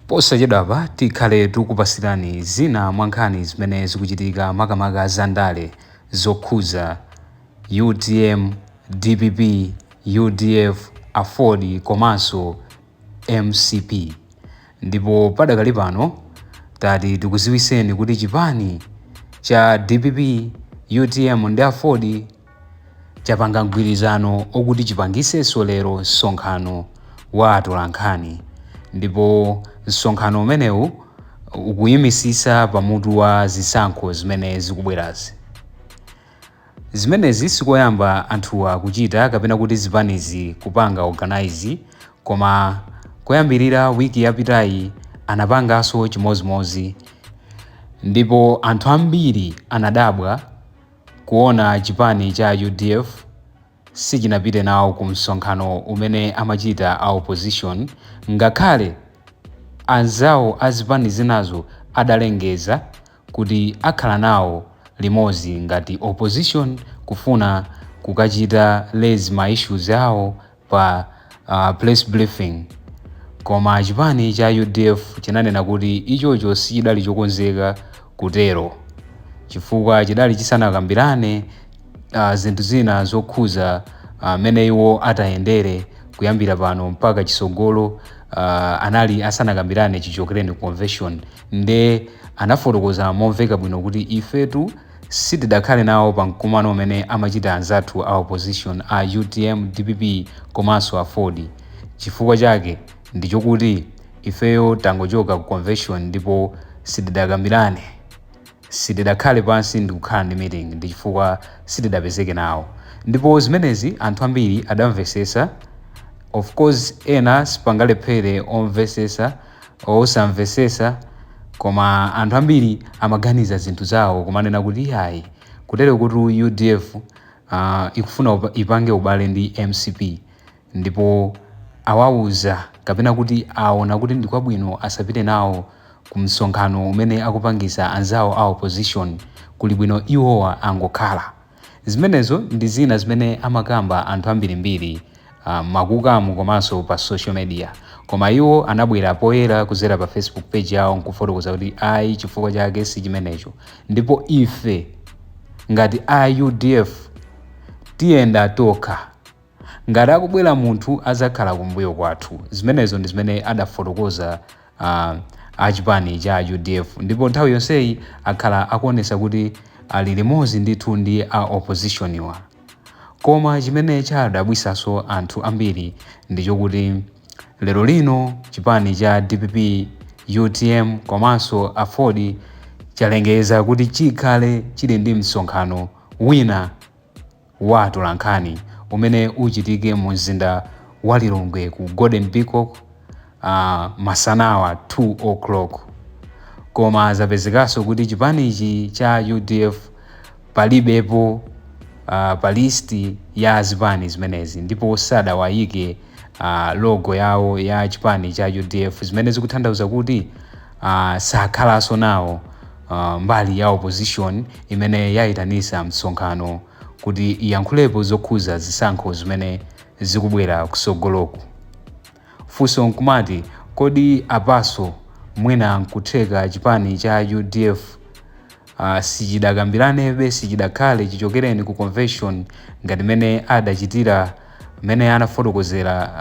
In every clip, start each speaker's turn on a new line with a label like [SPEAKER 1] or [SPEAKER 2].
[SPEAKER 1] Posachedwapa tikhale tikupasirani zina mwa nkhani zimene zikuchitika makamaka za ndale zokhuza UTM, DPP, UDF, Aford komanso MCP. Ndipo padakali pano tati tikuziwiseni kuti chipani cha DPP, UTM ndi Aford chapanga mgwirizano okuti chipangisenso lero nsonkhano wa Atolankhani. Ndipo nsonkhano umenewu ukuyimisisa pamutu wa zisankho zimene zikubwerazi. Zimenezi sikoyamba anthuwa kuchita kapena kuti zipanizi kupanga organize, koma koyambirira wiki yapitayi anapanganso chimozimozi. Ndipo anthu ambiri anadabwa kuona chipani cha UDF sichinapite nawo ku msonkhano umene amachita a opposition, ngakhale anzawo azipani zinazo adalengeza kuti akhala nawo limodzi ngati opposition kufuna kukachita raise ma issues awo pa press briefing. Koma chipani cha UDF chinanena kuti ichocho sichidali chokonzeka kutero, chifukwa chidali chisanakambirane zinthu zina zokhuza mene iwo atayendere kuyambira pano mpaka chisogolo. Anali asanakambirane chichokereni convention, nde anafotokoza momveka bwino kuti ifetu sitidakhale nawo pa mkumano umene amachita anzathu a opposition a UTM, DPP komanso Aford. Chifukwa chake ndichokuti ifeyo tangochoka ku convention ndipo sitidakambirane, sitidakhale pansi ndikukhala ndi meeting ndi chifukwa sitidapezeke nawo. Ndipo zimenezi anthu ambiri adamvesesa. Of course ena sipangalephere omvesesa osamvesesa, koma anthu ambiri amaganiza zinthu zawo kumanena kuti hayi kutero kuti UDF ikufuna ipange ubale ndi MCP, ndipo awauza kapena kuti aona kuti ndikwabwino asapite nawo ku msonkhano umene akupangisa anzawo a opposition, kuli bwino iwowa angokhala. Zimenezo ndi zina zimene amakamba anthu ambirimbiri makukamu komanso pa social media, koma iwo anabwera poyera kuzera pa Facebook page yawo nkufotokoza kuti ayi chifukwa chake si chimenecho. Ndipo ife ngati a UDF tiyenda tokha, ngati akubwera munthu azakhala kumbuyo kwathu. Zimenezo ndi zimene adafotokoza achipani cha UDF, ndipo nthawi yonseyi akhala akuonesa kuti ali limodzi ndithu ndi a opposition iwa. Koma chimene chadabwisaso anthu ambiri ndichokuti lero lino chipani cha DPP, UTM komanso Aford chalengeza kuti chikhale chili ndi msonkhano wina wa Atolankhani umene uchitike mu mzinda wa Lilongwe ku Golden Peacock masanawa 2 o'clock. Koma zapezekanso kuti chipanichi cha UDF palibepo pa listi ya zipani zimenezi, ndipo sadawayike logo yawo ya chipani cha UDF, zimene zikutanthauza kuti sakhalanso nawo mbali ya opposition imene yayitanisa msonkhano kuti iyankhulepo zokhuza zisankho zimene zikubwera kusogoloku. Funso nkumati kodi apaso mwina nkutheka chipani cha UDF sichidakambiranebe, sichidakhale chichokereni ku convention ngati mene adachitira, mene anafotokozera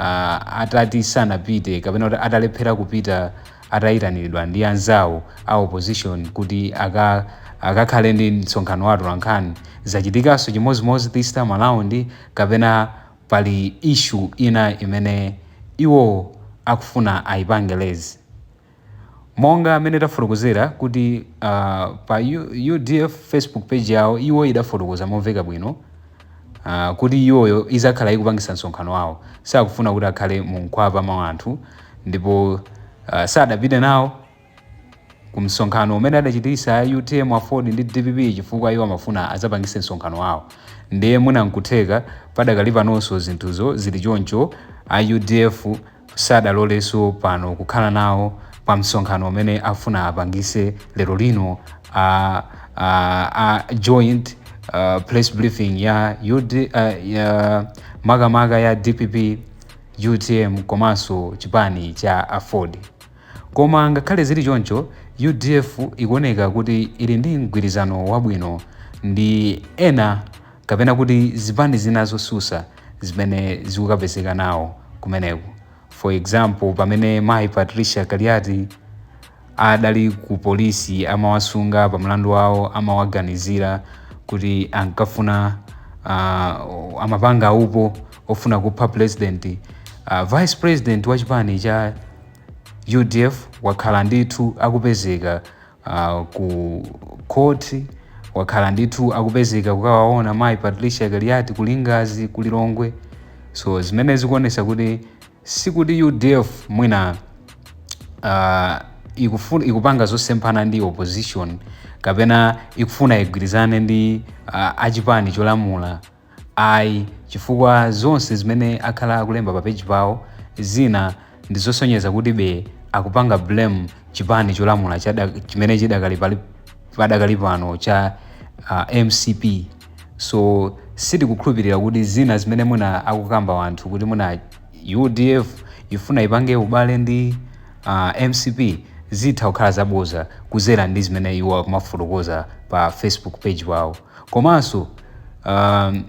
[SPEAKER 1] atati sanapite kapena kuti atalephera kupita atayitanidwa ndi anzawo a opposition kuti akakhale ndi msonkhano wa Atolankhani. Zachitikanso chimozimozi this time around, kapena pali issue ina imene iwo akufuna ayipangelezi. Monga amene tafotokozera kuti pa UDF Facebook page yawo iwo idafotokoza momveka bwino kuti iwoyo izakhala ikupangisa msonkhano wawo, sakufuna kuti akhale mu nkhwapa mwa anthu, ndipo sadapite nawo ku msonkhano umene adachitisa UTM, Aford ndi DPP chifukwa iwo amafuna azapangise msonkhano wawo. Ndiye mwina nkutheka padakali panonso zinthuzo zili choncho, a UDF sadaloleso pano kukhala nawo pa msonkhano umene afuna apangise lero lino joint press briefing ya makamaka ya DPP, UTM komanso chipani cha Aford. Koma ngakhale zili choncho, UDF ikuoneka kuti ili ndi mgwirizano wabwino ndi ena kapena kuti zipani zina zosusa zimene zikukapezeka nawo kumeneko. For example, pamene Mayi Patricia Kaliati adali ku polisi amawasunga pa mlandu wawo, amawaganizira kuti ankafuna amapanga upo ofuna kupha president. Vice president wa chipani cha UDF wakhala ndithu akupezeka ku court, wakhala ndithu akupezeka kukawaona Mayi Patricia Kaliati kulingazi kulilongwe. So zimene zikuonesa kuti sikuti UDF mwina ikupanga zosemphana ndi opposition kapena ikufuna igwirizane ndi achipani cholamula ayi, chifukwa zonse zimene akhala akulemba pa page pawo zina ndi zosonyeza kuti akupanga blame chipani cholamula chimene padakali pano cha MCP. So sitikukhulupirira kuti zina zimene mwina akukamba wanthu kuti mwina UDF ifuna ipange ubale ndi MCP zitha kukhala zaboza kuzera ndi zimene iwo akumafotokoza pa Facebook page wawo. Komanso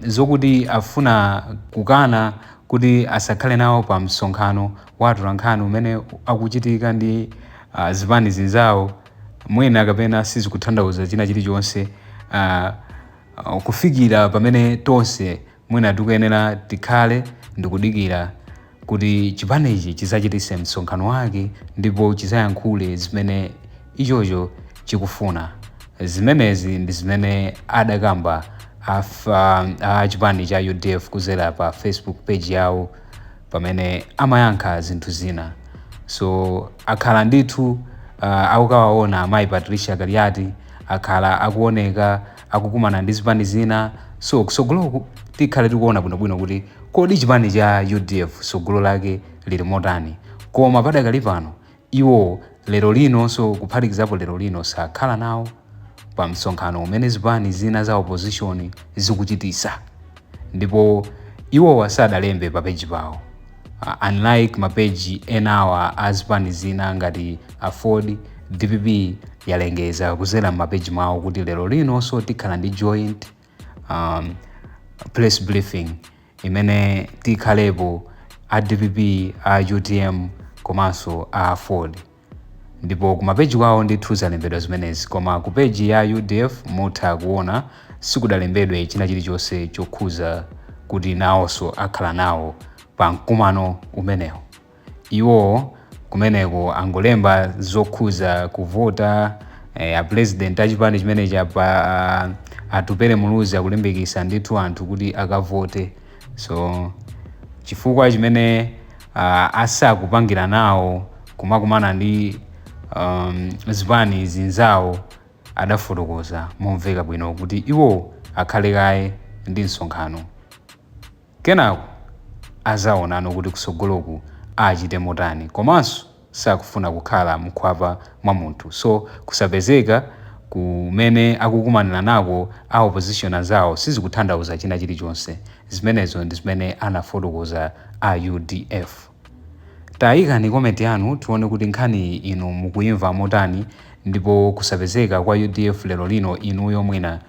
[SPEAKER 1] zokuti afuna kukana kuti asakhale nawo pa msonkhano wa Atolankhani umene akuchitika ndi zipani zinzawo, mwina kapena sizikutanthauza china chilichonse kufikira pamene tonse mwina tikuyenera tikhale ndikudikira kuti chipani ichi chizachitise msonkhano wake ndipo chizayankhule zimene ichocho chikufuna. Zimenezi ndi zimene adakamba chipani cha UDF kuzera pa Facebook page yawo pamene amayankha zinthu zina. So akhala ndithu akukawaona Mayi Patricia Kaliati, akhala akuoneka akukumana ndi zipani zina. So kusogoloku tikhale tikuona bwinobwino kuti kodi chipani cha UDF sogolo lake lili motani. Koma padakali pano iwo lero linonso kuphatikizapo lero lino sakhala nawo pa msonkhano umene zipani zina za opposition zikuchitisa, ndipo iwo wasadalembe pa page pawo. Unlike mapeji enawa azipani zina ngati Aford, DPP yalengeza kuzera mapeji mawo kuti lero linonso tikhala ndi joint press briefing imene tikhalepo a DPP, a UTM komanso a Aford. Ndipo kumapeji kwawo ndithu zalembedwa zimenezi, koma ku peji ya UDF mutha kuona sikudalembedwe china chilichonse chokhuza kuti nawonso akhala nawo pa mkumano umenewo. Iwo kumeneko angolemba zokhuza kuvota, a president achipani chimene chapa atupere muluzi akulimbikisa ndithu anthu kuti akavote. So chifukwa chimene asakupangira nawo kumakumana ndi zipani zinzawo adafotokoza momveka bwino kuti iwo akhale kaye ndi msonkhano, kenako azaonano kuti kusogoloku achite motani, komanso sakufuna kukhala mkhwapa mwa munthu. So kusapezeka kumene akukumanira nako a opposition azawo sizikutanthauza china chilichonse. Zimenezo ndi zimene anafotokoza a UDF. Tayikani komenti yanu tione kuti nkhani inu mukuyimva motani, ndipo kusapezeka kwa UDF lero lino inuyo mwina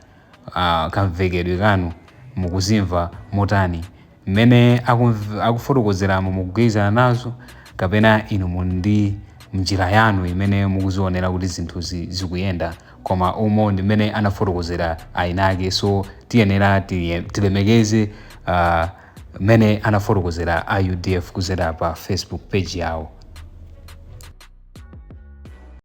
[SPEAKER 1] kamvekedwe kanu mukuzimva motani, mmene akufotokozeramo mukugwirizana nazo kapena inu muli ndi njira yanu imene mukuzionera kuti zinthu zikuyenda, koma umo ndi mmene anafotokozera ayinake. So tiyenera tilemekeze mmene anafotokozera a UDF kuzera pa Facebook page yawo.